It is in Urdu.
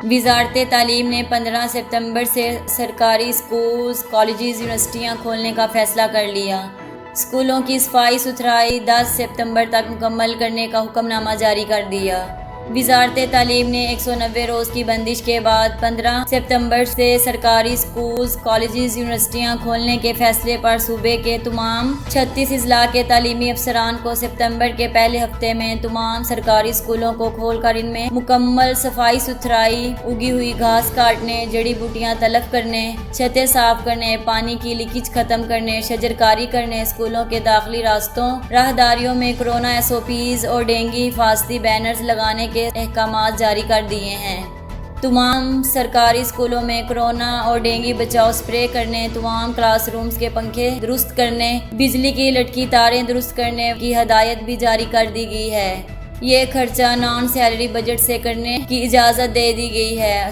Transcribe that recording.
وزارت تعلیم نے 15 ستمبر سے سرکاری اسکولز، کالجز، یونیورسٹیاں کھولنے کا فیصلہ کر لیا۔ اسکولوں کی صفائی ستھرائی 10 ستمبر تک مکمل کرنے کا حکم نامہ جاری کر دیا۔ وزارت تعلیم نے 190 روز کی بندش کے بعد 15 ستمبر سے سرکاری اسکولز، کالجز، یونیورسٹیاں کھولنے کے فیصلے پر صوبے کے تمام 36 اضلاع کے تعلیمی افسران کو ستمبر کے پہلے ہفتے میں تمام سرکاری اسکولوں کو کھول کر ان میں مکمل صفائی ستھرائی، اگی ہوئی گھاس کاٹنے، جڑی بوٹیاں تلف کرنے، چھتیں صاف کرنے، پانی کی لیکیج ختم کرنے، شجرکاری کرنے، اسکولوں کے داخلی راستوں، راہداریوں میں کورونا SOPs اور ڈینگی حفاظتی بینرز لگانے کے احکامات جاری کر دیے ہیں۔ تمام سرکاری اسکولوں میں کورونا اور ڈینگی بچاؤ سپرے کرنے، تمام کلاس رومز کے پنکھے درست کرنے، بجلی کی لٹکی تاریں درست کرنے کی ہدایت بھی جاری کر دی گئی ہے۔ یہ خرچہ نان سیلری بجٹ سے کرنے کی اجازت دے دی گئی ہے۔